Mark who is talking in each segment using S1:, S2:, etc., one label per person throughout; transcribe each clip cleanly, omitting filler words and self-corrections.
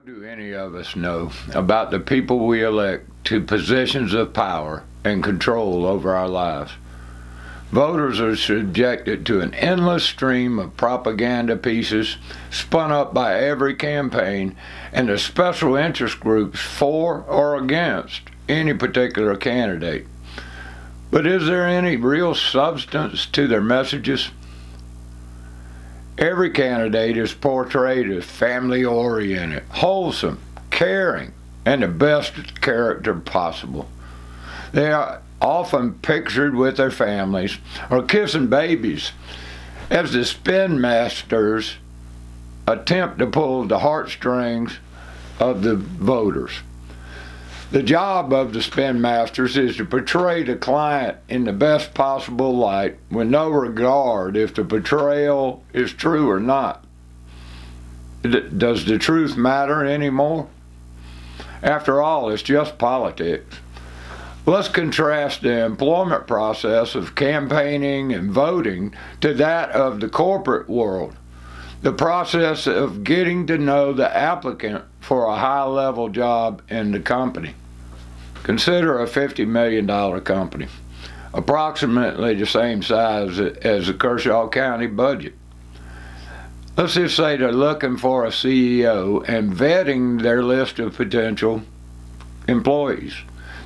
S1: Do any of us know about the people we elect to positions of power and control over our lives? Voters are subjected to an endless stream of propaganda pieces spun up by every campaign and the special interest groups for or against any particular candidate. But is there any real substance to their messages? Every candidate is portrayed as family-oriented, wholesome, caring, and the best character possible. They are often pictured with their families or kissing babies as the spin masters attempt to pull the heartstrings of the voters. The job of the spin masters is to portray the client in the best possible light with no regard if the portrayal is true or not. Does the truth matter anymore? After all, it's just politics. Let's contrast the employment process of campaigning and voting to that of the corporate world. The process of getting to know the applicant for a high-level job in the company. Consider a $50 million company, approximately the same size as the Kershaw County budget. Let's just say they're looking for a CEO and vetting their list of potential employees.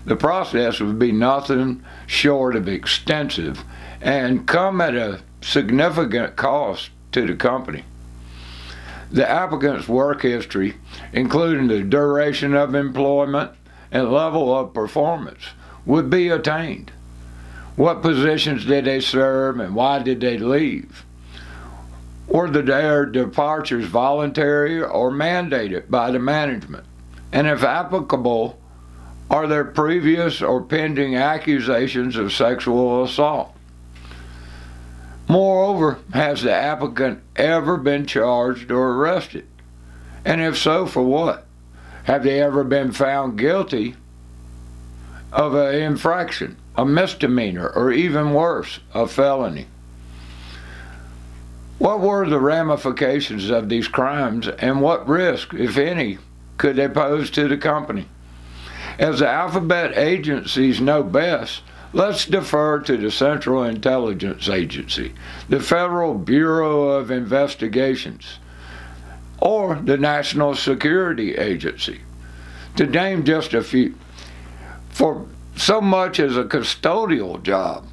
S1: The process would be nothing short of extensive and come at a significant cost to the company. The applicant's work history, including the duration of employment and level of performance, would be attained. What positions did they serve and why did they leave? Were their departures voluntary or mandated by the management? And if applicable, are there previous or pending accusations of sexual assault? Moreover, has the applicant ever been charged or arrested? And if so, for what? Have they ever been found guilty of an infraction, a misdemeanor, or even worse, a felony? What were the ramifications of these crimes and what risk, if any, could they pose to the company? As the alphabet agencies know best, let's defer to the Central Intelligence Agency, the Federal Bureau of Investigations, or the National Security Agency, to name just a few. For so much as a custodial job,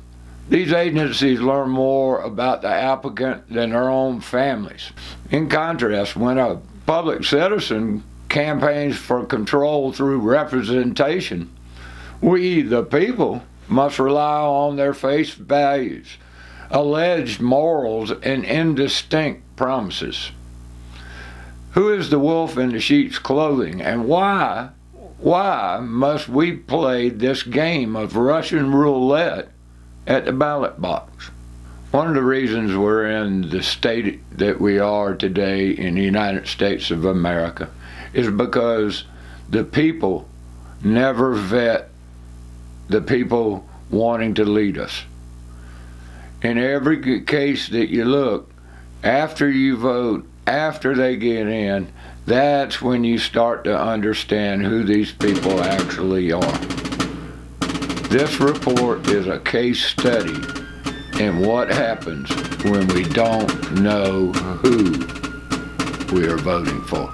S1: these agencies learn more about the applicant than their own families. In contrast, when a public citizen campaigns for control through representation, we, the people, must rely on their face values, alleged morals, and indistinct promises. Who is the wolf in the sheep's clothing, and why must we play this game of Russian roulette at the ballot box? One of the reasons we're in the state that we are today in the United States of America is because the people never vet the people wanting to lead us. In every case that you look, after you vote, after they get in, that's when you start to understand who these people actually are. This report is a case study in what happens when we don't know who we are voting for.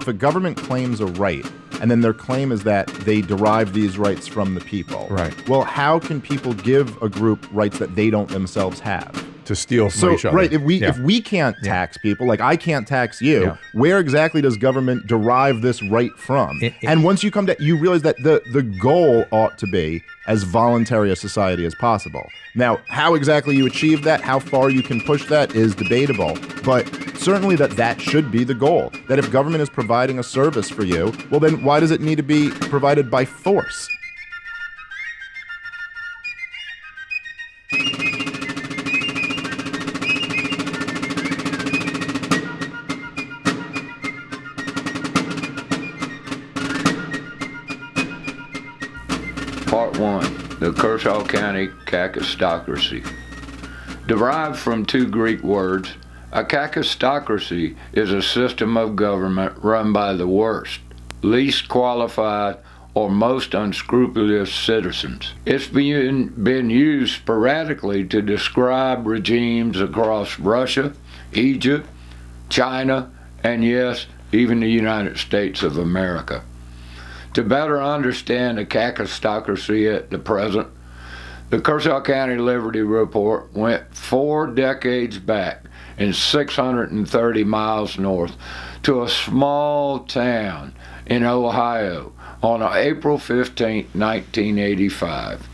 S2: If a government claims a right, and then their claim is that they derive these rights from the people.
S3: Right.
S2: Well, how can people give a group rights that they don't themselves have?
S3: To steal from each other.
S2: Right, if we can't tax people, like I can't tax you, where exactly does government derive this right from? And once you come to, you realize that the goal ought to be as voluntary a society as possible. Now, how exactly you achieve that, how far you can push that is debatable, but certainly that should be the goal. That if government is providing a service for you, well then why does it need to be provided by force?
S1: Part 1. The Kershaw County Cacistocracy. Derived from two Greek words, A kakistocracy is a system of government run by the worst, least qualified, or most unscrupulous citizens. It's been used sporadically to describe regimes across Russia, Egypt, China, and yes, even the United States of America. To better understand the kakistocracy at the present, the Kershaw County Liberty Report went 4 decades back and 630 miles north to a small town in Ohio on April 15, 1985.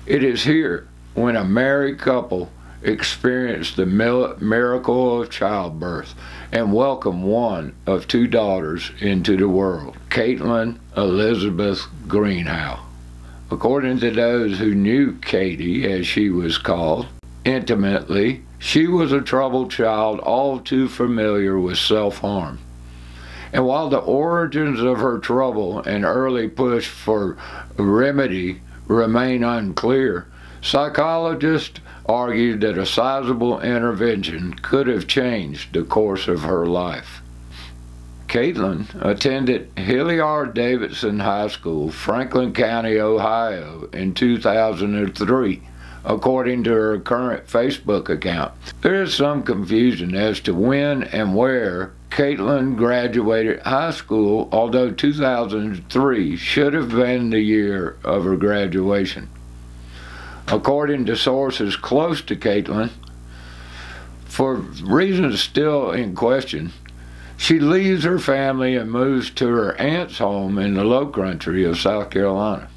S1: It is here when a married couple experienced the miracle of childbirth and welcomed one of 2 daughters into the world, Caitlin Elizabeth Greenhow. According to those who knew Katie, as she was called, intimately, she was a troubled child all too familiar with self-harm. And while the origins of her trouble and early push for remedy remain unclear, psychologists argued that a sizable intervention could have changed the course of her life. Caitlin attended Hilliard-Davidson High School, Franklin County, Ohio in 2003, according to her current Facebook account. There is some confusion as to when and where Caitlin graduated high school, although 2003 should have been the year of her graduation. According to sources close to Caitlin, for reasons still in question, she leaves her family and moves to her aunt's home in the low country of South Carolina.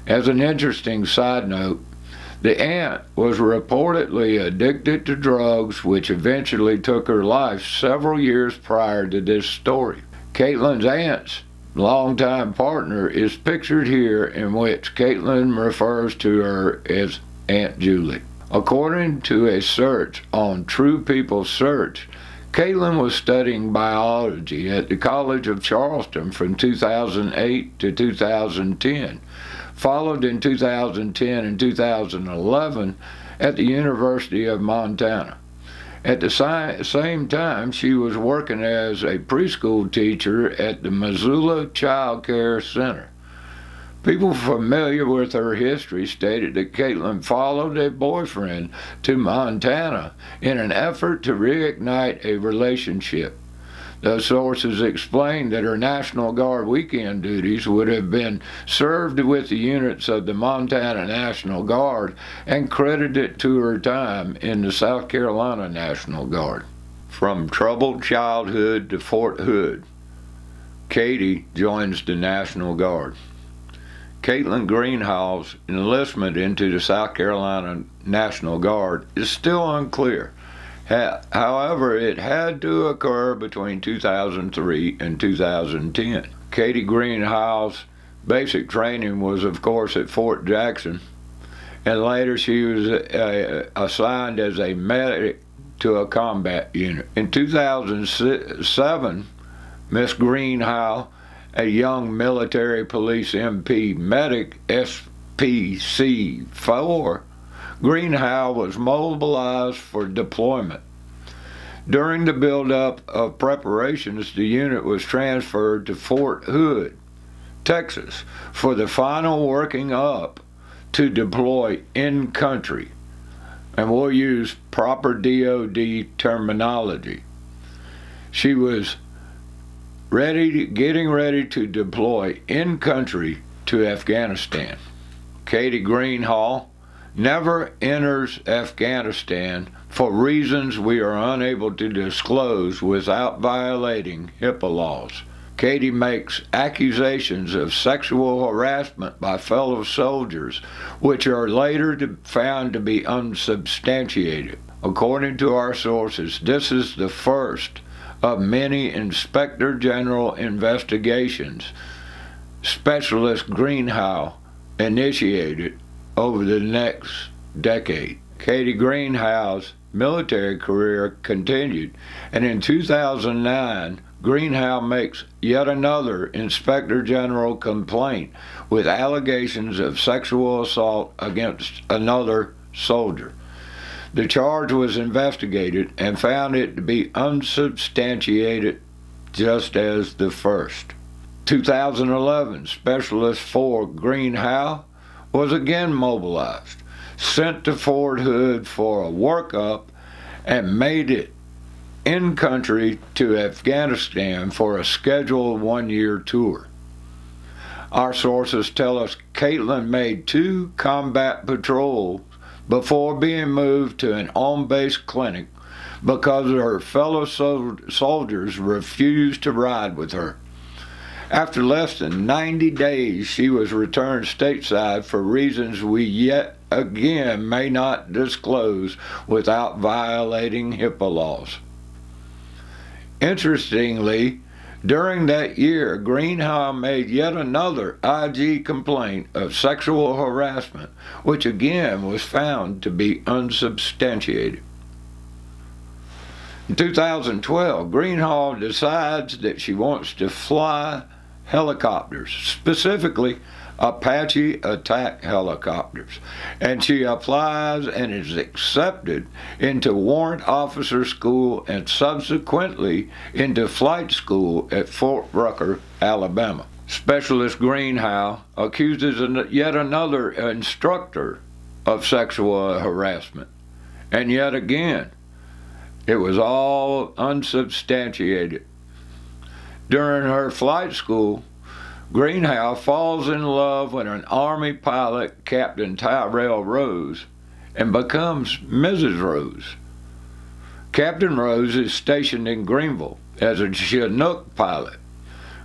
S1: As an interesting side note, the aunt was reportedly addicted to drugs, which eventually took her life several years prior to this story. Caitlin's aunt's longtime partner is pictured here, in which Caitlin refers to her as Aunt Julie. According to a search on True People Search, Caitlin was studying biology at the College of Charleston from 2008 to 2010, followed in 2010 and 2011 at the University of Montana. At the same time, she was working as a preschool teacher at the Missoula Child Care Center. People familiar with her history stated that Caitlin followed a boyfriend to Montana in an effort to reignite a relationship. Those sources explained that her National Guard weekend duties would have been served with the units of the Montana National Guard and credited to her time in the South Carolina National Guard. From troubled childhood to Fort Hood, Katie joins the National Guard. Caitlin Greenhow's enlistment into the South Carolina National Guard is still unclear. However, it had to occur between 2003 and 2010. Katie Greenhow's basic training was, of course, at Fort Jackson, and later she was assigned as a medic to a combat unit. In 2007, Miss Greenhow, a young military police MP medic, SPC-4, Greenhow was mobilized for deployment. During the buildup of preparations, the unit was transferred to Fort Hood, Texas, for the final working up to deploy in-country. And we'll use proper DoD terminology. She was getting ready to deploy in-country to Afghanistan. Katie Greenhow never enters Afghanistan for reasons we are unable to disclose without violating HIPAA laws. Katie makes accusations of sexual harassment by fellow soldiers, which are later found to be unsubstantiated. According to our sources, this is the first of many Inspector General investigations Specialist Greenhow initiated over the next decade. Katie Greenhow's military career continued, and in 2009, Greenhow makes yet another Inspector General complaint with allegations of sexual assault against another soldier. The charge was investigated and found it to be unsubstantiated, just as the first. 2011, Specialist 4 Green Howe was again mobilized, sent to Fort Hood for a workup, and made it in country to Afghanistan for a scheduled one-year tour. Our sources tell us Caitlin made 2 combat patrols before being moved to an on-base clinic because her fellow soldiers refused to ride with her. After less than 90 days, she was returned stateside for reasons we yet again may not disclose without violating HIPAA laws. Interestingly, during that year, Green Howe made yet another IG complaint of sexual harassment, which again was found to be unsubstantiated. In 2012, Green Howe decides that she wants to fly helicopters, specifically Apache attack helicopters, and she applies and is accepted into warrant officer school and subsequently into flight school at Fort Rucker, Alabama. Specialist Green Howe accuses yet another instructor of sexual harassment, and yet again it was all unsubstantiated. During her flight school, Green Howe falls in love with an Army pilot, Captain Tyrell Rose, and becomes Mrs. Rose. Captain Rose is stationed in Greenville as a Chinook pilot.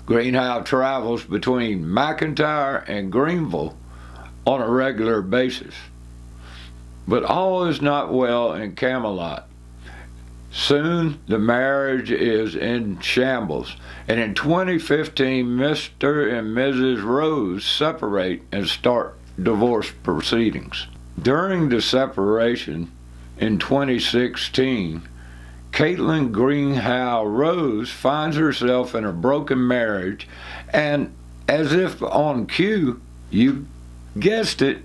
S1: Green Howe travels between McIntyre and Greenville on a regular basis. But all is not well in Camelot. Soon the marriage is in shambles, and in 2015 Mr. and Mrs. Rose separate and start divorce proceedings. During the separation in 2016, Caitlin Green Howe Rose finds herself in a broken marriage, and as if on cue, you guessed it,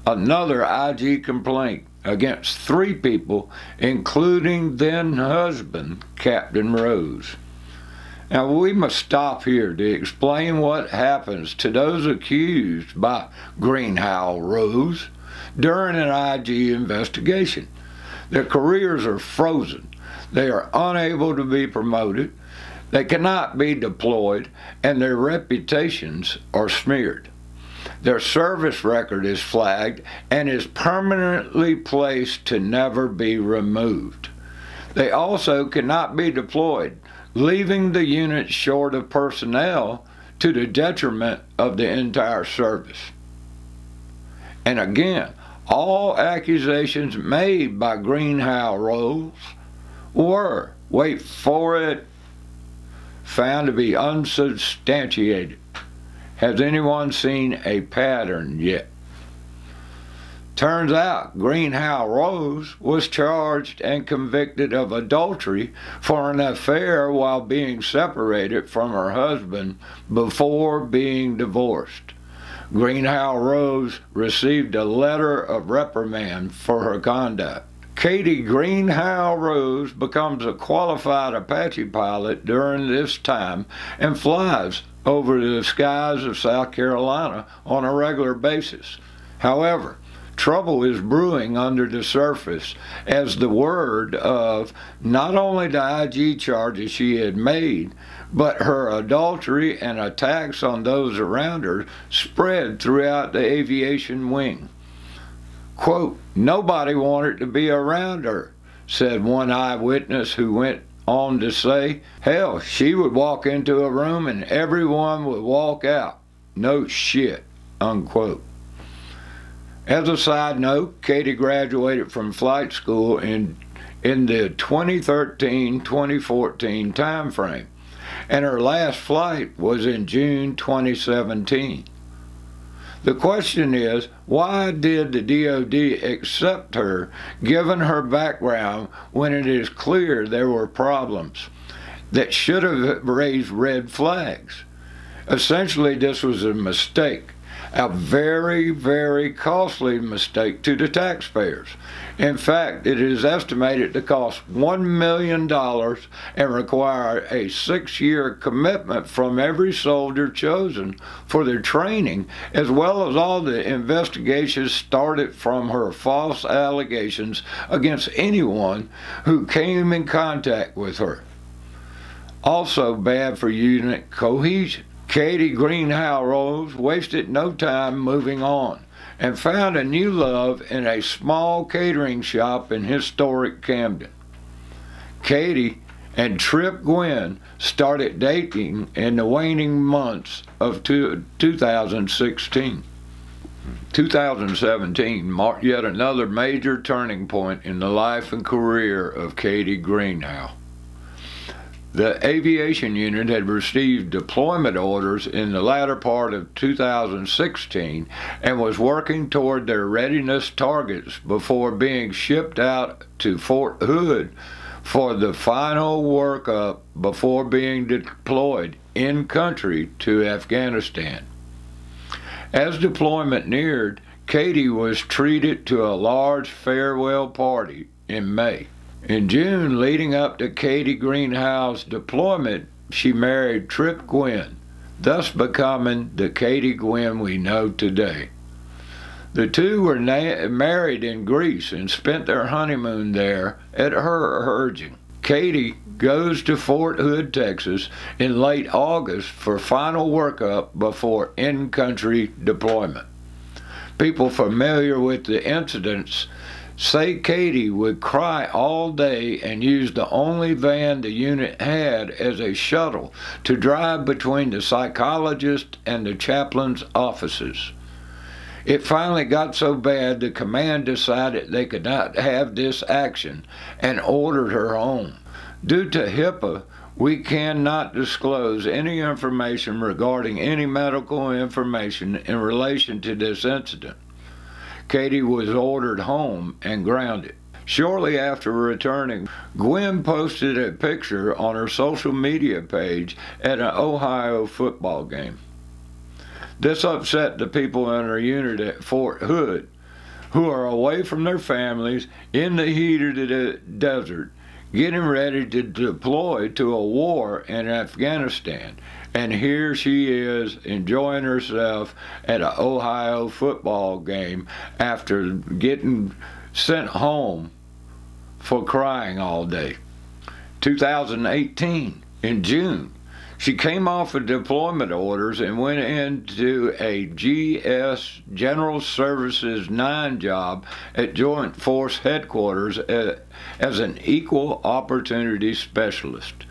S1: another IG complaint against 3 people, including then-husband Captain Rose. Now, we must stop here to explain what happens to those accused by Green Howe Rose during an IG investigation. Their careers are frozen. They are unable to be promoted. They cannot be deployed, and their reputations are smeared. Their service record is flagged and is permanently placed to never be removed. They also cannot be deployed, leaving the unit short of personnel to the detriment of the entire service. And again, all accusations made by Green Howe Rose were, wait for it, found to be unsubstantiated. Has anyone seen a pattern yet? Turns out Green Howe Rose was charged and convicted of adultery for an affair while being separated from her husband before being divorced. Green Howe Rose received a letter of reprimand for her conduct. Katie Green Howe Rose becomes a qualified Apache pilot during this time and flies over the skies of South Carolina on a regular basis. However, trouble is brewing under the surface as the word of not only the IG charges she had made, but her adultery and attacks on those around her spread throughout the aviation wing. Quote, "Nobody wanted to be around her," said one eyewitness, who went on to say, "Hell, she would walk into a room and everyone would walk out. No shit," unquote. As a side note, Katie graduated from flight school in the 2013-2014 time frame, and her last flight was in June 2017. The question is, why did the DoD accept her, given her background, when it is clear there were problems that should have raised red flags? Essentially, this was a mistake. a very, very costly mistake to the taxpayers. In fact, it is estimated to cost $1 million and require a 6-year commitment from every soldier chosen for their training, as well as all the investigations started from her false allegations against anyone who came in contact with her. Also bad for unit cohesion. Katie Guinn wasted no time moving on and found a new love in a small catering shop in historic Camden. Katie and Trip Guinn started dating in the waning months of 2016. 2017 marked yet another major turning point in the life and career of Katie Guinn. The aviation unit had received deployment orders in the latter part of 2016 and was working toward their readiness targets before being shipped out to Fort Hood for the final workup before being deployed in country to Afghanistan. As deployment neared, Katie was treated to a large farewell party in May. In June, leading up to Katie Guinn's deployment, she married Trip Guinn, thus becoming the Katie Guinn we know today. The two were married in Greece and spent their honeymoon there at her urging. Katie goes to Fort Hood, Texas in late August for final workup before in-country deployment. People familiar with the incidents say Katie would cry all day and use the only van the unit had as a shuttle to drive between the psychologist and the chaplain's offices. It finally got so bad the command decided they could not have this action and ordered her home. Due to HIPAA, we cannot disclose any information regarding any medical information in relation to this incident. Katie was ordered home and grounded. Shortly after returning, Guinn posted a picture on her social media page at an Ohio football game. This upset the people in her unit at Fort Hood, who are away from their families in the heat of the desert, getting ready to deploy to a war in Afghanistan. And here she is enjoying herself at an Ohio football game after getting sent home for crying all day. 2018, in June, she came off of deployment orders and went into a GS General Services 9 job at Joint Force Headquarters as an equal opportunity specialist.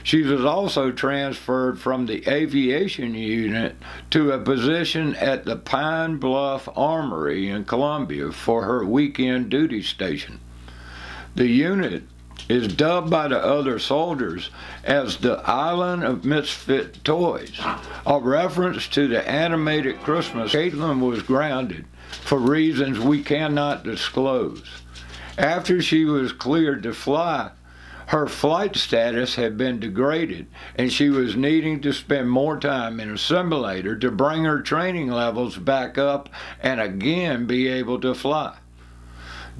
S1: She was also transferred from the aviation unit to a position at the Pine Bluff Armory in Columbia for her weekend duty station. The unit is dubbed by the other soldiers as the Island of Misfit Toys, a reference to the animated Christmas. Caitlin was grounded for reasons we cannot disclose. After she was cleared to fly, her flight status had been degraded, and she was needing to spend more time in a simulator to bring her training levels back up and again be able to fly.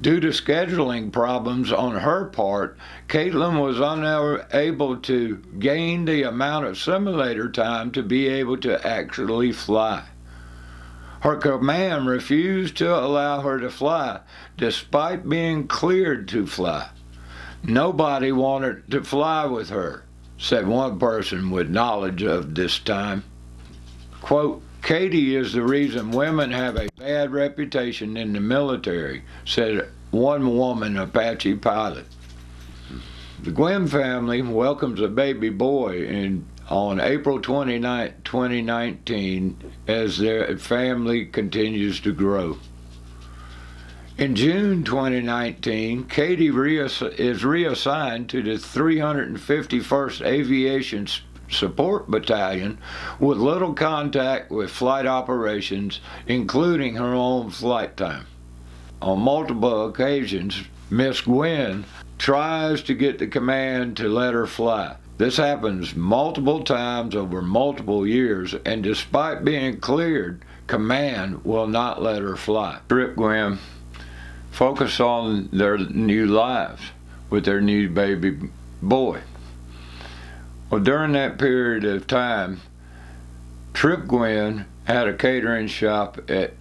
S1: Due to scheduling problems on her part, Caitlin was unable to gain the amount of simulator time to be able to actually fly. Her command refused to allow her to fly, despite being cleared to fly. Nobody wanted to fly with her, said one person with knowledge of this time. Quote, Katie is the reason women have a bad reputation in the military, said one woman Apache pilot. The Guinn family welcomes a baby boy on April 29, 2019, as their family continues to grow. In June 2019, Katie is reassigned to the 351st Aviation Support Battalion with little contact with flight operations, including her own flight time. On multiple occasions, Miss Guinn tries to get the command to let her fly, This happens multiple times over multiple years, and despite being cleared, command will not let her fly. Trip Guinn focus on their new lives with their new baby boy. Well, during that period of time, Trip Guinn had a catering shop at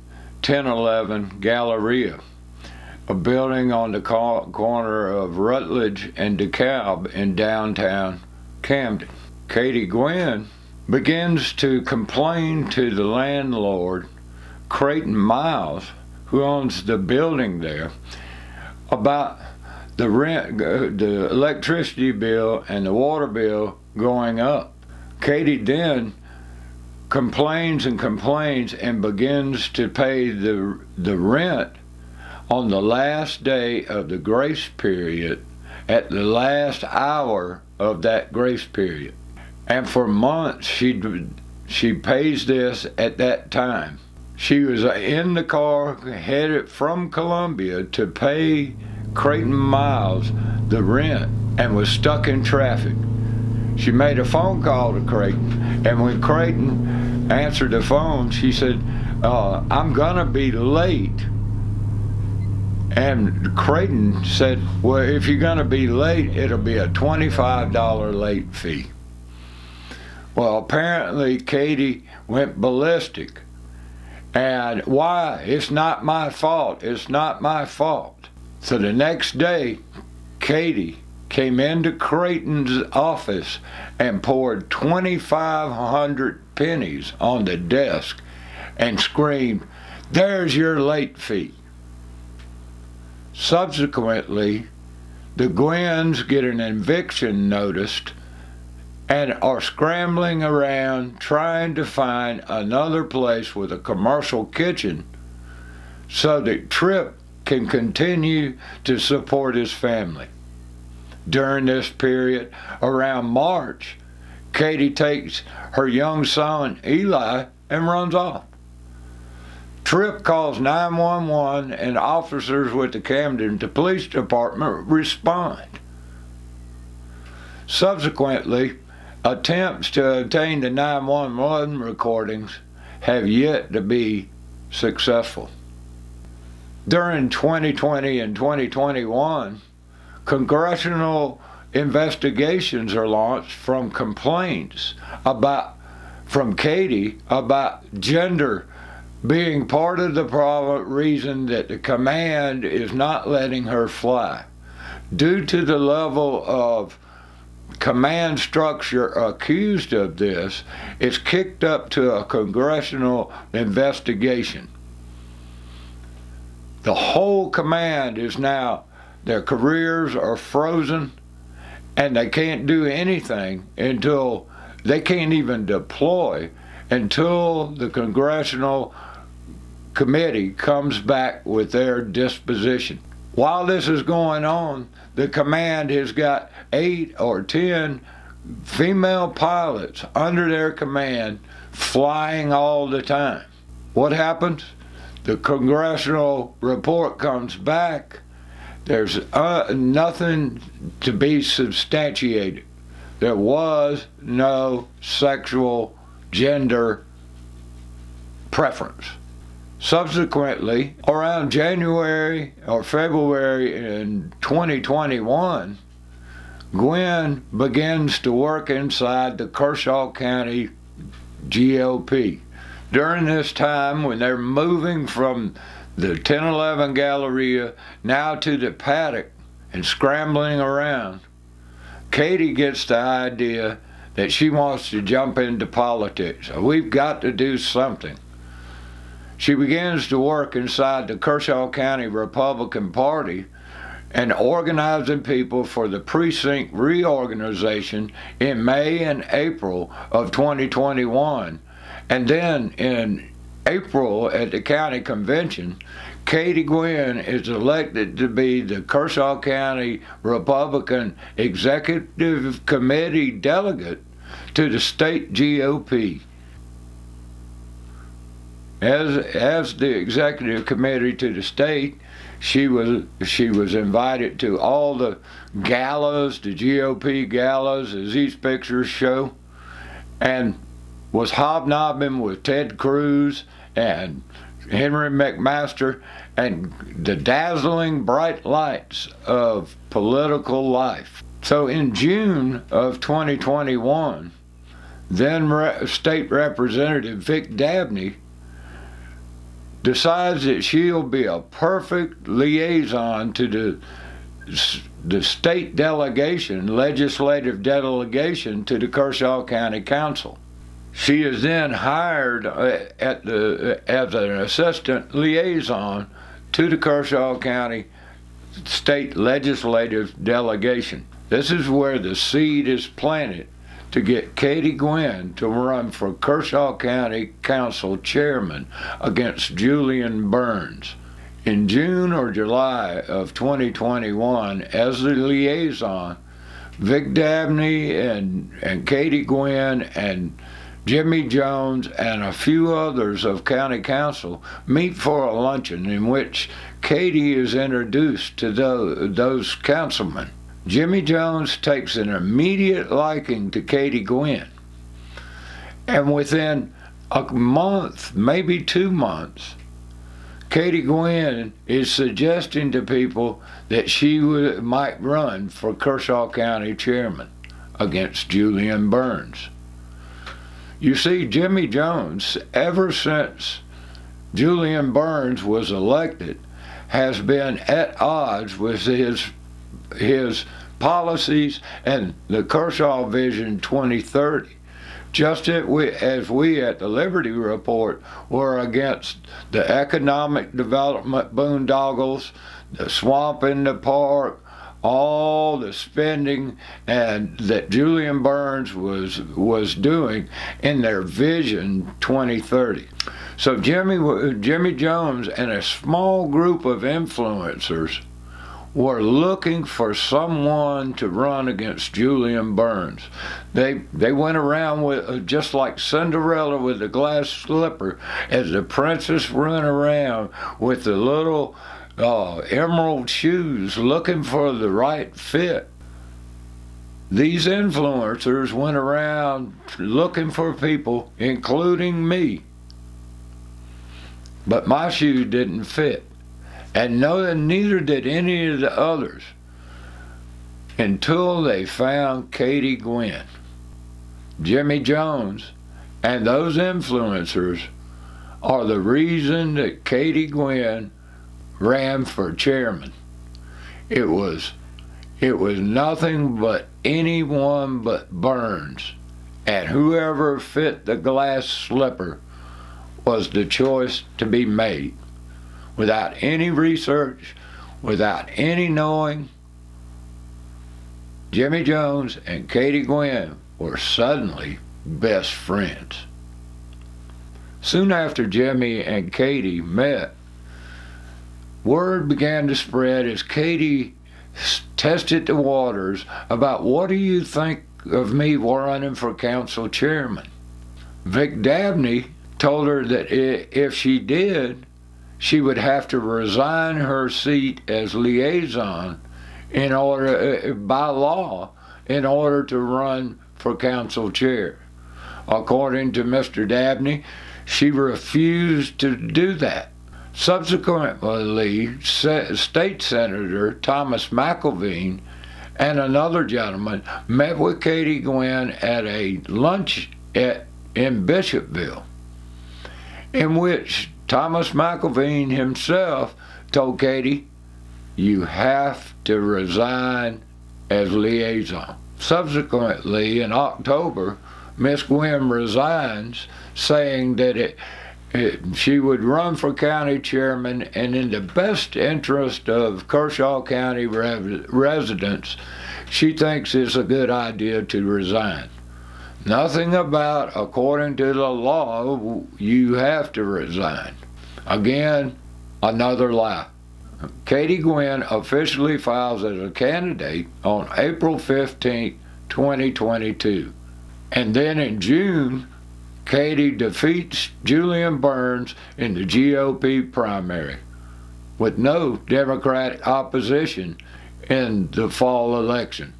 S1: 1011 Galleria, a building on the corner of Rutledge and DeKalb in downtown Camden. Katie Guinn begins to complain to the landlord, Creighton Miles, who owns the building there, about the rent, the electricity bill and the water bill going up. Katie then complains and complains and begins to pay the rent on the last day of the grace period, at the last hour of that grace period. And for months she pays this at that time. She was in the car headed from Columbia to pay Creighton Miles the rent and was stuck in traffic. She made a phone call to Creighton, and when Creighton answered the phone, she said, I'm gonna be late. And Creighton said, well, if you're gonna be late, it'll be a $25 late fee. Well, apparently Katie went ballistic. And why? It's not my fault. It's not my fault. So the next day, Katie came into Creighton's office and poured 2,500 pennies on the desk and screamed, "There's your late fee." Subsequently, the Guinns get an eviction notice and are scrambling around trying to find another place with a commercial kitchen so that Trip can continue to support his family. During this period, around March, Katie takes her young son, Eli, and runs off. Trip calls 911 and officers with the Camden Police Department respond. Subsequently, attempts to obtain the 911 recordings have yet to be successful. During 2020 and 2021, congressional investigations are launched from complaints from Katie about gender being part of the reason that the command is not letting her fly. Due to the level of command structure accused of this, it's kicked up to a congressional investigation. The whole command is now, their careers are frozen, and they can't do anything until, they can't even deploy until the congressional committee comes back with their disposition. While this is going on, the command has got 8 or 10 female pilots under their command flying all the time. What happens? The congressional report comes back. There's nothing to be substantiated. There was no sexual gender preference. Subsequently, around January or February in 2021, Guinn begins to work inside the Kershaw County GOP. During this time, when they're moving from the 1011 Galleria now to the paddock and scrambling around, Katie gets the idea that she wants to jump into politics. We've got to do something. She begins to work inside the Kershaw County Republican Party and organizing people for the precinct reorganization in May and April of 2021. And then in April at the county convention, Katie Guinn is elected to be the Kershaw County Republican Executive Committee delegate to the state GOP. As the executive committee to the state, She was invited to all the galas, the GOP galas, as these pictures show, and was hobnobbing with Ted Cruz and Henry McMaster and the dazzling bright lights of political life. So in June of 2021, then State Representative Vic Dabney decides that she'll be a perfect liaison to the state delegation, legislative delegation to the Kershaw County Council. She is then hired as an assistant liaison to the Kershaw County state legislative delegation. This is where the seed is planted to get Katie Guinn to run for Kershaw County Council chairman against Julian Burns. In June or July of 2021, as the liaison, Vic Dabney and Katie Guinn and Jimmy Jones and a few others of County Council meet for a luncheon in which Katie is introduced to those councilmen. Jimmy Jones takes an immediate liking to Katie Guinn, and within a month, maybe 2 months, Katie Guinn is suggesting to people that she might run for Kershaw County chairman against Julian Burns. You see, Jimmy Jones, ever since Julian Burns was elected, has been at odds with his policies and the Kershaw Vision 2030. Just as we at the Liberty Report were against the economic development boondoggles, the swamp in the park, all the spending and that Julian Burns was doing in their Vision 2030. So Jimmy Jones and a small group of influencers were looking for someone to run against Julian Burns. They went around with just like Cinderella with the glass slipper, as the princess ran around with the little emerald shoes looking for the right fit. These influencers went around looking for people, including me. But my shoe didn't fit. And neither did any of the others until they found Katie Guinn. Jimmy Jones and those influencers are the reason that Katie Guinn ran for chairman. It was nothing but anyone but Burns, and whoever fit the glass slipper was the choice to be made. Without any research, without any knowing, Jimmy Jones and Katie Guinn were suddenly best friends. Soon after Jimmy and Katie met, word began to spread as Katie tested the waters about, what do you think of me running for council chairman? Vic Dabney told her that if she did, she would have to resign her seat as liaison in order, by law, in order to run for council chair. According to Mr. Dabney, she refused to do that. Subsequently, State Senator Thomas McElveen and another gentleman met with Katie Guinn at a lunch in Bishopville, in which Thomas McElveen himself told Katie, you have to resign as liaison. Subsequently, in October, Miss Guinn resigns, saying that she would run for county chairman, and in the best interest of Kershaw County residents, she thinks it's a good idea to resign. Nothing about, according to the law, you have to resign. Again, another lie. Katie Guinn officially files as a candidate on April 15, 2022. And then in June, Katie defeats Julian Burns in the GOP primary. with no Democratic opposition in the fall election.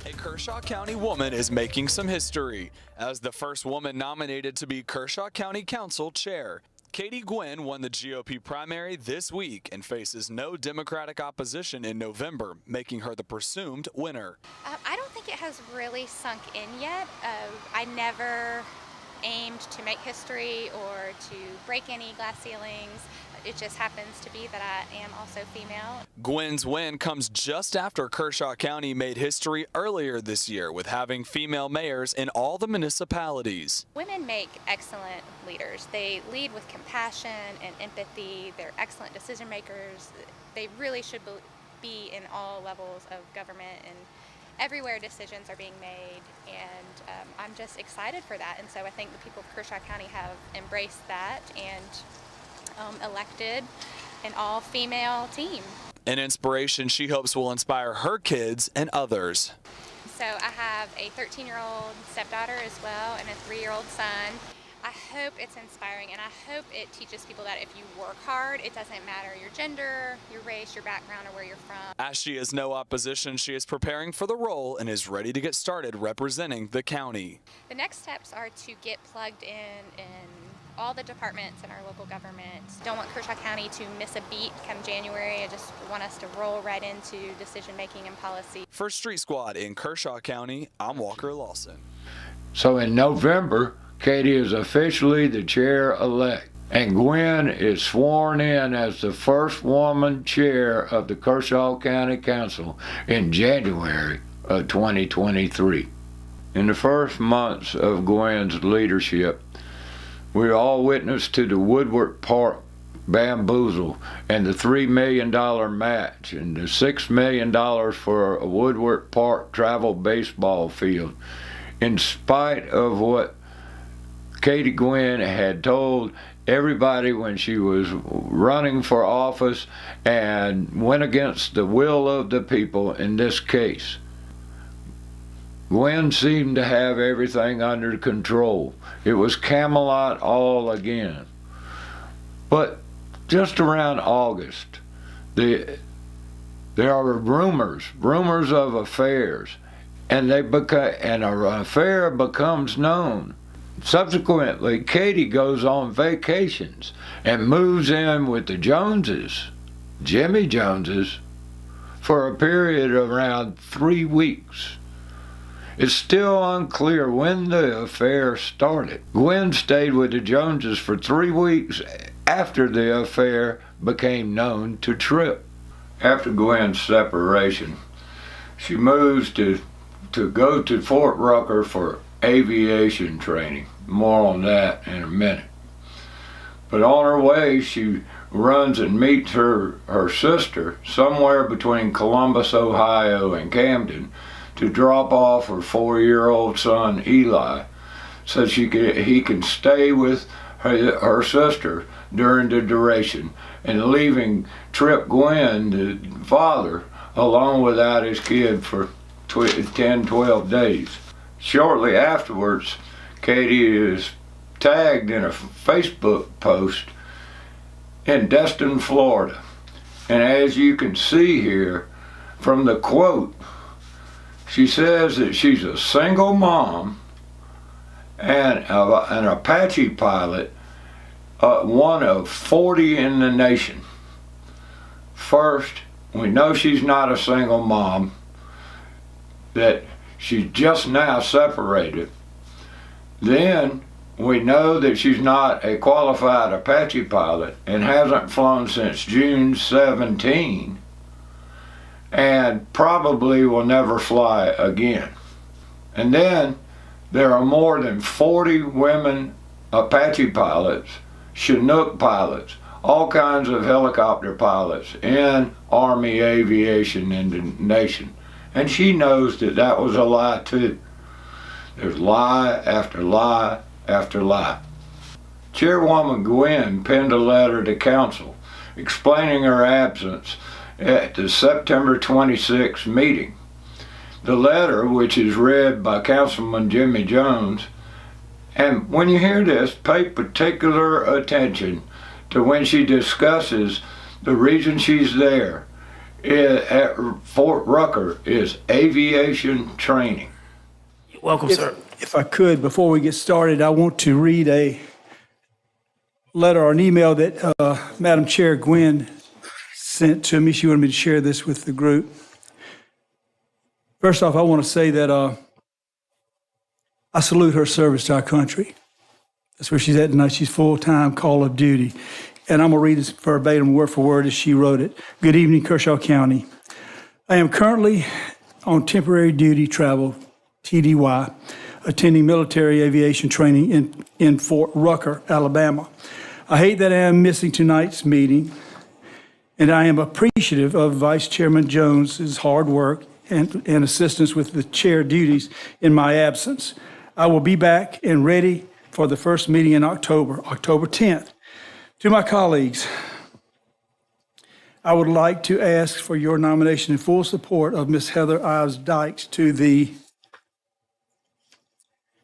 S3: A Kershaw County woman is making some history as the first woman nominated to be Kershaw County Council chair. Katie Guinn won the GOP primary this week and faces no Democratic opposition in November, making her the presumed winner.
S4: I don't think it has really sunk in yet. I never aimed to make history or to break any glass ceilings. It just happens to be that I am also female.
S3: Gwynn's win comes just after Kershaw County made history earlier this year with having female mayors in all the municipalities.
S4: Women make excellent leaders. They lead with compassion and empathy. They're excellent decision makers. They really should be in all levels of government and everywhere decisions are being made, and I'm just excited for that. And so I think the people of Kershaw County have embraced that and elected an all-female team.
S3: An inspiration she hopes will inspire her kids and others.
S4: So I have a 13-year-old stepdaughter as well and a 3-year-old son. I hope it's inspiring, and I hope it teaches people that if you work hard, it doesn't matter your gender, your race, your background, or where you're from.
S3: As she has no opposition, she is preparing for the role and is ready to get started representing the county.
S4: The next steps are to get plugged in all the departments in our local government. Don't want Kershaw County to miss a beat come January. I just want us to roll right into decision making and policy.
S3: For Street Squad in Kershaw County, I'm Walker Lawson.
S1: So in November, Katie is officially the chair-elect, and Guinn is sworn in as the first woman chair of the Kershaw County Council in January of 2023. In the first months of Gwynn's leadership, we all witnessed to the Woodward Park bamboozle and the $3 million match and the $6 million for a Woodward Park travel baseball field. In spite of what Katie Guinn had told everybody when she was running for office and went against the will of the people in this case, Guinn seemed to have everything under control. It was Camelot all again. But just around August, there are rumors of affairs, and an affair becomes known. Subsequently, Katie goes on vacations and moves in with the Joneses, Jimmy Joneses, for a period of around 3 weeks. It's still unclear when the affair started. Guinn stayed with the Joneses for 3 weeks after the affair became known to Tripp. After Gwynn's separation, she moves to go to Fort Rucker for aviation training. More on that in a minute. But on her way, she runs and meets her sister somewhere between Columbus, Ohio and Camden to drop off her 4-year-old son Eli so he can stay with her sister during the duration, and leaving Tripp Guinn, the father, alone without his kid for 10-12 days. Shortly afterwards, Katie is tagged in a Facebook post in Destin, Florida. And as you can see here from the quote, she says that she's a single mom and an Apache pilot, one of 40 in the nation. First, we know she's not a single mom, that she's just now separated. Then we know that she's not a qualified Apache pilot and hasn't flown since June 17 and probably will never fly again. And then there are more than 40 women Apache pilots, Chinook pilots, all kinds of helicopter pilots in Army aviation in the nation. And she knows that that was a lie too. There's lie after lie after lie. Chairwoman Guinn penned a letter to council explaining her absence at the September 26th meeting. The letter, which is read by Councilman Jimmy Jones, and when you hear this, pay particular attention to when she discusses The reason she's there at Fort Rucker is aviation training.
S5: You're welcome, sir. If I could, before we get started, I want to read a letter or an email that Madam Chair Guinn sent to me. She wanted me to share this with the group. First off, I want to say that I salute her service to our country. That's where she's at tonight. She's full-time call of duty. And I'm going to read this verbatim, word for word, as she wrote it. Good evening, Kershaw County. I am currently on temporary duty travel, TDY, attending military aviation training in Fort Rucker, Alabama. I hate that I am missing tonight's meeting, and I am appreciative of Vice Chairman Jones's hard work and assistance with the chair duties in my absence. I will be back and ready for the first meeting in October 10th. To my colleagues, I would like to ask for your nomination in full support of Ms. Heather Ives Dykes to the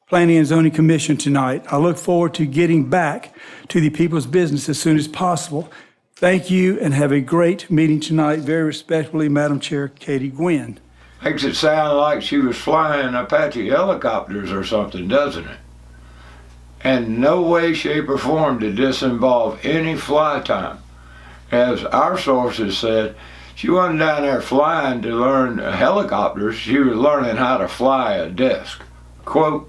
S5: Planning and Zoning Commission tonight. I look forward to getting back to the people's business as soon as possible. Thank you and have a great meeting tonight. Very respectfully, Madam Chair Katie Guinn.
S1: Makes it sound like she was flying Apache helicopters or something, doesn't it? And no way, shape, or form did this involve any fly time. As our sources said, she wasn't down there flying to learn helicopters, she was learning how to fly a disc. Quote,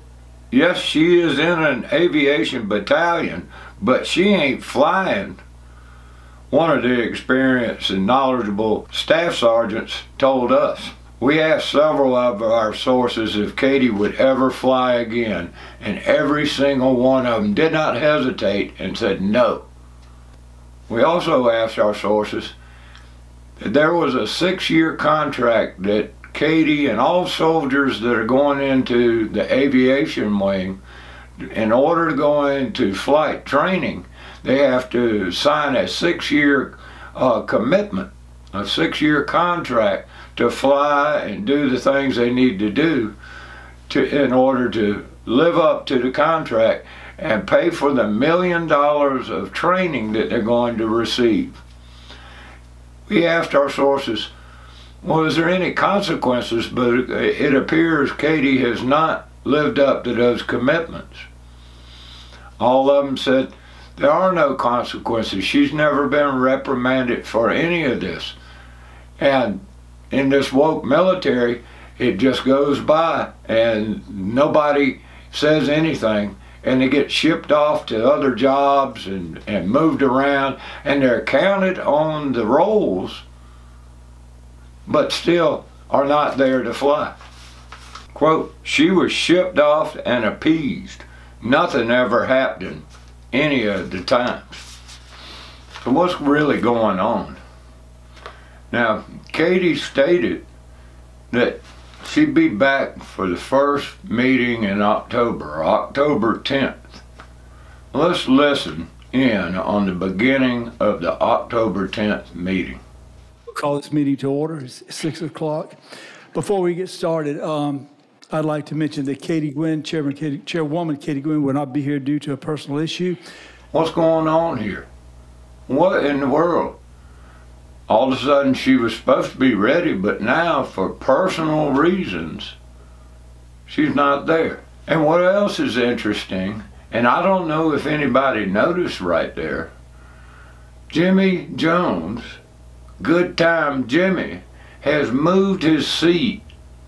S1: yes, she is in an aviation battalion, but she ain't flying. One of the experienced and knowledgeable staff sergeants told us. We asked several of our sources if Katie would ever fly again, and every single one of them did not hesitate and said no. We also asked our sources that there was a 6-year contract that Katie and all soldiers that are going into the aviation wing, in order to go into flight training, they have to sign a 6-year commitment, a 6-year contract to fly and do the things they need to do in order to live up to the contract and pay for the $1 million of training that they're going to receive. We asked our sources, well, is there any consequences? But it appears Katie has not lived up to those commitments. All of them said there are no consequences. She's never been reprimanded for any of this. And in this woke military, it just goes by and nobody says anything, and they get shipped off to other jobs and moved around, and they're counted on the rolls, but still are not there to fly. Quote, she was shipped off and appeased. Nothing ever happened any of the times. So what's really going on? Now, Katie stated that she'd be back for the first meeting in October, October 10th. Let's listen in on the beginning of the October 10th meeting.
S5: We'll call this meeting to order. It's 6 o'clock. Before we get started, I'd like to mention that Katie Guinn, Chairwoman Katie Guinn, will not be here due to a personal issue.
S1: What's going on here? What in the world? All of a sudden she was supposed to be ready, but now for personal reasons, she's not there. And what else is interesting, and I don't know if anybody noticed right there, Jimmy Jones, Good Time Jimmy, has moved his seat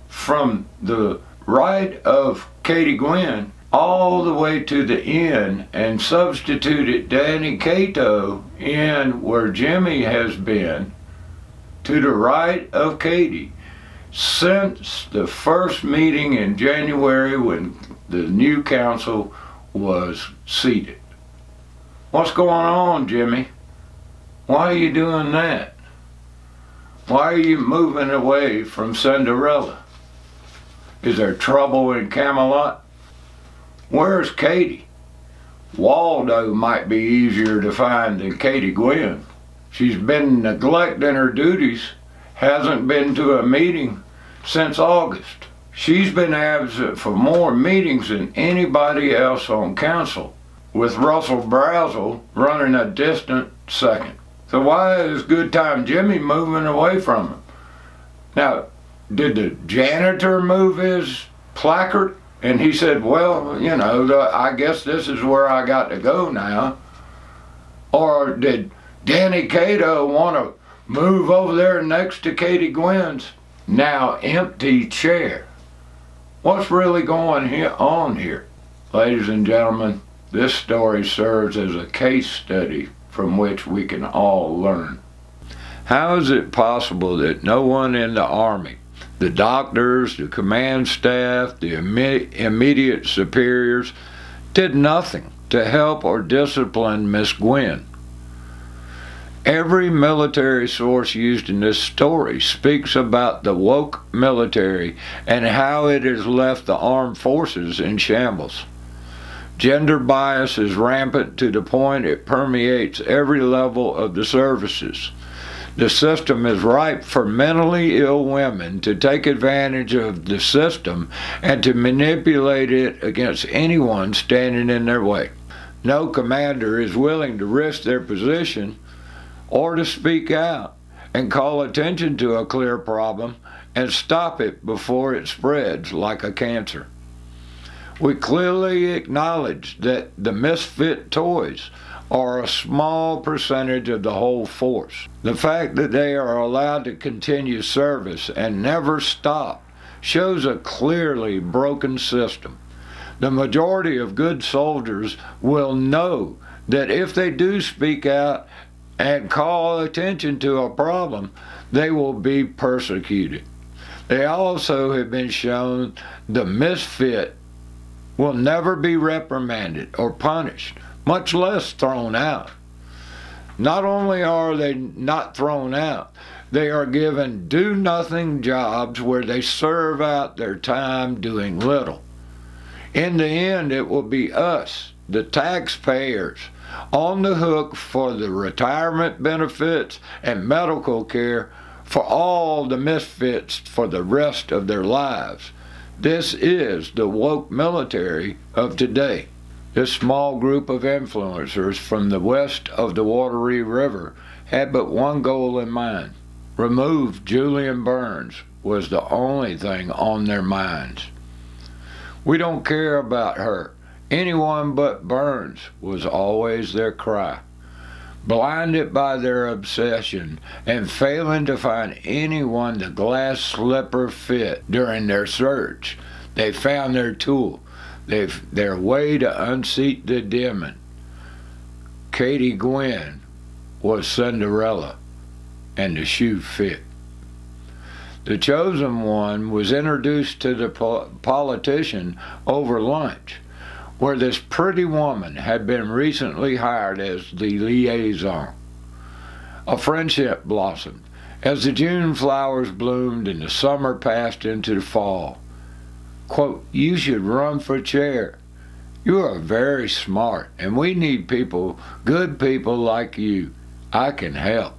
S1: from the right of Katie Guinn all the way to the end and substituted Danny Cato in where Jimmy has been to the right of Katie since the first meeting in January when the new council was seated. What's going on, Jimmy? Why are you doing that? Why are you moving away from Cinderella? Is there trouble in Camelot? Where's Katie? Waldo might be easier to find than Katie Guinn. She's been neglecting her duties, hasn't been to a meeting since August. She's been absent for more meetings than anybody else on council, with Russell Brazel running a distant second. So why is Good Time Jimmy moving away from him? Now, did the janitor move his placard? And he said, well, you know, I guess this is where I got to go now. Or did Danny Cato want to move over there next to Katie Guinn's now empty chair? What's really going on here? Ladies and gentlemen, this story serves as a case study from which we can all learn. How is it possible that no one in the Army, the doctors, the command staff, the immediate superiors, did nothing to help or discipline Miss Guinn? Every military source used in this story speaks about the woke military and how it has left the armed forces in shambles. Gender bias is rampant to the point it permeates every level of the services. The system is ripe for mentally ill women to take advantage of the system and to manipulate it against anyone standing in their way. No commander is willing to risk their position or to speak out and call attention to a clear problem and stop it before it spreads like a cancer. We clearly acknowledge that the misfit toys are a small percentage of the whole force. The fact that they are allowed to continue service and never stop shows a clearly broken system. The majority of good soldiers will know that if they do speak out and call attention to a problem, they will be persecuted. They also have been shown the misfit will never be reprimanded or punished, much less thrown out. Not only are they not thrown out, they are given do-nothing jobs where they serve out their time doing little. In the end, it will be us, the taxpayers, on the hook for the retirement benefits and medical care for all the misfits for the rest of their lives. This is the woke military of today. This small group of influencers from the west of the Wateree River had but one goal in mind. Remove Julian Burns was the only thing on their minds. We don't care about her. Anyone but Burns was always their cry. Blinded by their obsession and failing to find anyone the glass slipper fit during their search, they found their tool, their way to unseat the demon. Katie Guinn was Cinderella, and the shoe fit. The chosen one was introduced to the politician over lunch, where this pretty woman had been recently hired as the liaison. A friendship blossomed as the June flowers bloomed and the summer passed into the fall. Quote, "You should run for chair. You are very smart, and we need people, good people like you. I can help."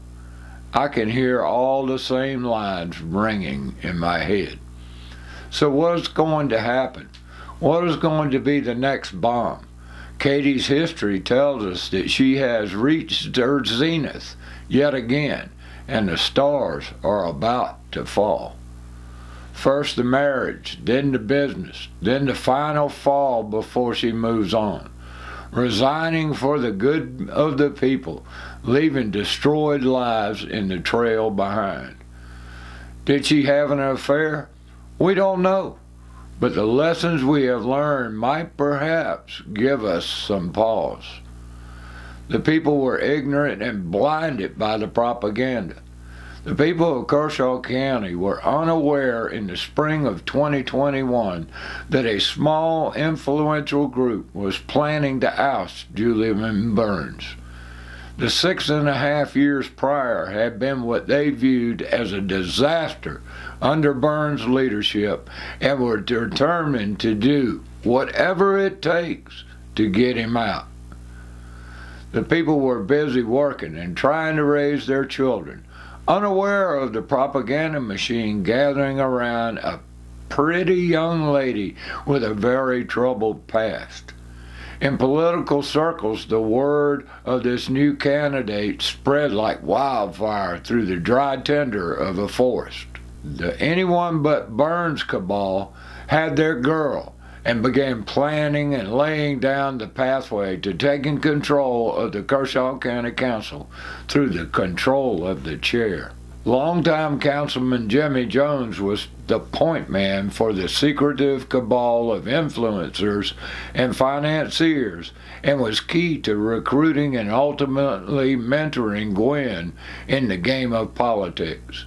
S1: I can hear all the same lines ringing in my head. So what's going to happen? What is going to be the next bomb? Katie's history tells us that she has reached her zenith yet again, and the stars are about to fall. First the marriage, then the business, then the final fall before she moves on, resigning for the good of the people, leaving destroyed lives in the trail behind. Did she have an affair? We don't know. But the lessons we have learned might perhaps give us some pause. The people were ignorant and blinded by the propaganda. The people of Kershaw County were unaware in the spring of 2021 that a small, influential group was planning to oust Julian Burns. The 6.5 years prior had been what they viewed as a disaster under Burns' leadership and were determined to do whatever it takes to get him out. The people were busy working and trying to raise their children, unaware of the propaganda machine gathering around a pretty young lady with a very troubled past. In political circles, the word of this new candidate spread like wildfire through the dry tinder of a forest. The anyone but Burns cabal had their girl and began planning and laying down the pathway to taking control of the Kershaw County Council through the control of the chair. Longtime Councilman Jimmy Jones was the point man for the secretive cabal of influencers and financiers and was key to recruiting and ultimately mentoring Guinn in the game of politics.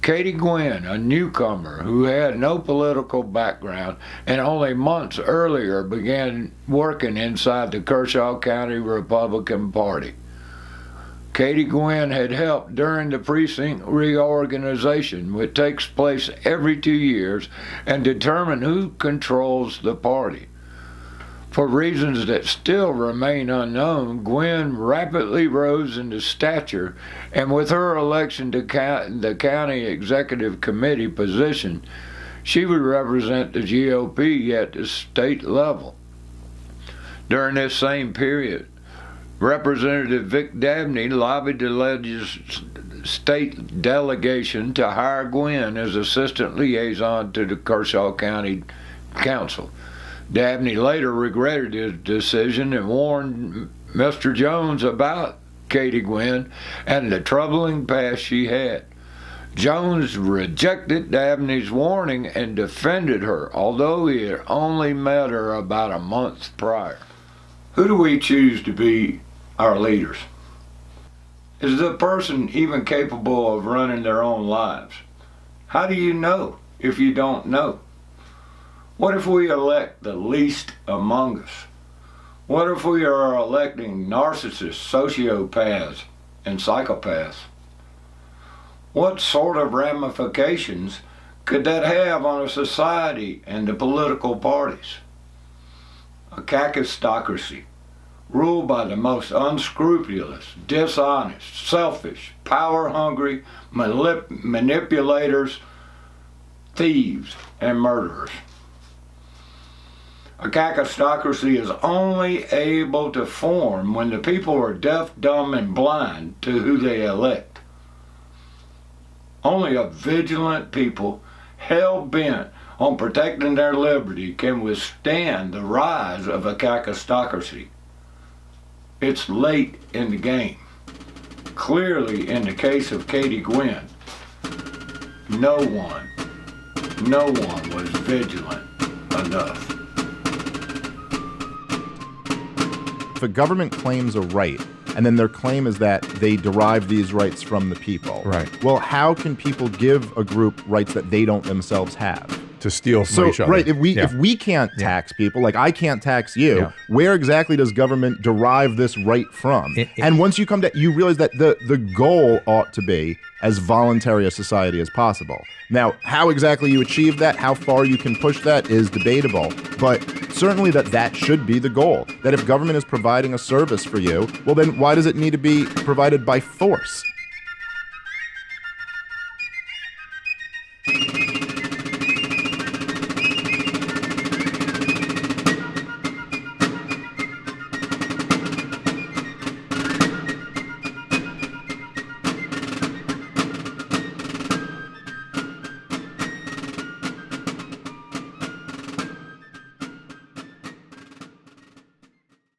S1: Katie Guinn, a newcomer who had no political background and only months earlier began working inside the Kershaw County Republican Party. Katie Guinn had helped during the precinct reorganization, which takes place every 2 years, and determine who controls the party. For reasons that still remain unknown, Guinn rapidly rose in stature, and with her election to the county executive committee position, she would represent the GOP at the state level. During this same period, Representative Vic Dabney lobbied the state delegation to hire Guinn as assistant liaison to the Kershaw County Council. Dabney later regretted his decision and warned Mr. Jones about Katie Guinn and the troubling past she had. Jones rejected Dabney's warning and defended her, although he had only met her about a month prior. Who do we choose to be our leaders? Is the person even capable of running their own lives? How do you know if you don't know? What if we elect the least among us? What if we are electing narcissists, sociopaths, and psychopaths? What sort of ramifications could that have on a society and the political parties? A kakistocracy, ruled by the most unscrupulous, dishonest, selfish, power-hungry manipulators, thieves, and murderers. A kakistocracy is only able to form when the people are deaf, dumb, and blind to who they elect. Only a vigilant people, hell-bent on protecting their liberty, can withstand the rise of a kakistocracy. It's late in the game. Clearly, in the case of Katie Guinn, no one was vigilant enough.
S2: If a government claims a right, and then their claim is that they derive these rights from the people.
S6: Right.
S2: Well, how can people give a group rights that they don't themselves have?
S6: To steal from each other.
S2: Right, if we can't tax people, like I can't tax you, where exactly does government derive this right from? And once you come to, you realize that the goal ought to be as voluntary a society as possible. Now, how exactly you achieve that, how far you can push that is debatable, but certainly that should be the goal. That if government is providing a service for you, well then why does it need to be provided by force?